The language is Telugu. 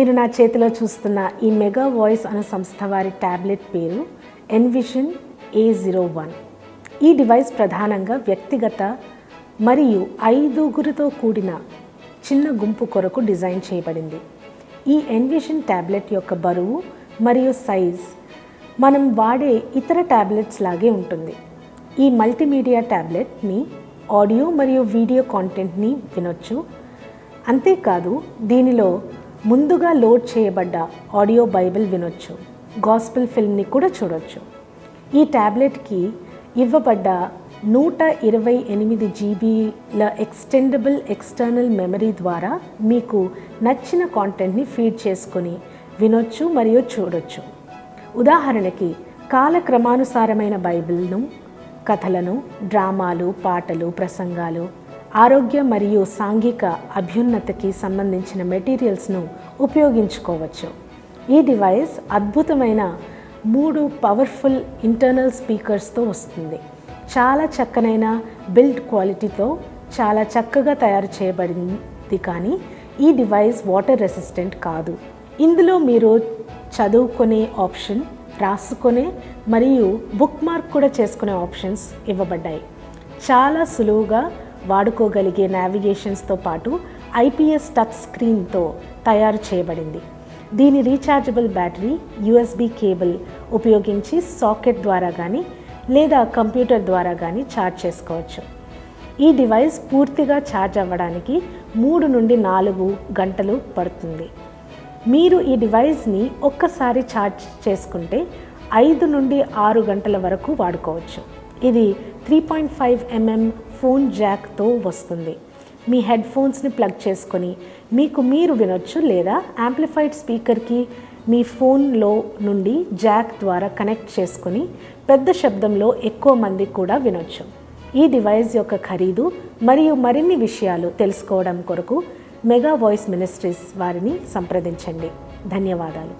మీరు నా చేతిలో చూస్తున్న ఈ మెగా వాయిస్ అనే సంస్థ వారి ట్యాబ్లెట్ పేరు ఎన్విషన్ A01. ఈ డివైస్ ప్రధానంగా వ్యక్తిగత మరియు 5గురితో కూడిన చిన్న గుంపు కొరకు డిజైన్ చేయబడింది. ఈ ఎన్విషన్ ట్యాబ్లెట్ యొక్క బరువు మరియు సైజ్ మనం వాడే ఇతర ట్యాబ్లెట్స్ లాగే ఉంటుంది. ఈ మల్టీమీడియా ట్యాబ్లెట్ని ఆడియో మరియు వీడియో కాంటెంట్ని వినొచ్చు. అంతేకాదు దీనిలో ముందుగా లోడ్ చేయబడ్డ ఆడియో బైబిల్ వినొచ్చు, గాస్పెల్ ఫిల్మ్ని కూడా చూడొచ్చు. ఈ ట్యాబ్లెట్కి ఇవ్వబడ్డ 128 GBల ఎక్స్టెండబుల్ ఎక్స్టర్నల్ మెమరీ ద్వారా మీకు నచ్చిన కాంటెంట్ని ఫీడ్ చేసుకొని వినొచ్చు మరియు చూడొచ్చు. ఉదాహరణకి కాలక్రమానుసారమైన బైబిల్ను, కథలను, డ్రామాలు, పాటలు, ప్రసంగాలు, ఆరోగ్య మరియు సాంఘిక అభ్యున్నతికి సంబంధించిన మెటీరియల్స్ను ఉపయోగించుకోవచ్చు. ఈ డివైస్ అద్భుతమైన 3 పవర్ఫుల్ ఇంటర్నల్ స్పీకర్స్తో వస్తుంది. చాలా చక్కనైన బిల్డ్ క్వాలిటీతో చాలా చక్కగా తయారు చేయబడింది. కానీ ఈ డివైస్ వాటర్ రెసిస్టెంట్ కాదు. ఇందులో మీరు చదువుకునే ఆప్షన్, రాసుకునే మరియు బుక్ మార్క్ కూడా చేసుకునే ఆప్షన్స్ ఇవ్వబడ్డాయి. చాలా సులువుగా వాడుకోగలిగే నావిగేషన్స్తో పాటు IPS టచ్ స్క్రీన్తో తయారు చేయబడింది. దీని రీఛార్జబుల్ బ్యాటరీ USB కేబుల్ ఉపయోగించి సాకెట్ ద్వారా కానీ లేదా కంప్యూటర్ ద్వారా కానీ ఛార్జ్ చేసుకోవచ్చు. ఈ డివైస్ పూర్తిగా ఛార్జ్ అవ్వడానికి 3 నుండి 4 గంటలు పడుతుంది. మీరు ఈ డివైస్ని ఒక్కసారి ఛార్జ్ చేసుకుంటే 5 నుండి 6 గంటల వరకు వాడుకోవచ్చు. ఇది 3.5 mm ఫోన్ జాక్తో వస్తుంది. మీ హెడ్ ఫోన్స్ని ప్లగ్ చేసుకొని మీరు వినొచ్చు, లేదా యాంప్లిఫైడ్ స్పీకర్కి మీ ఫోన్లో నుండి జాక్ ద్వారా కనెక్ట్ చేసుకొని పెద్ద శబ్దంలో ఎక్కువ మంది కూడా వినొచ్చు. ఈ డివైస్ యొక్క ఖరీదు మరియు మరిన్ని విషయాలు తెలుసుకోవడం కొరకు మెగా వాయిస్ మినిస్ట్రీస్ వారిని సంప్రదించండి. ధన్యవాదాలు.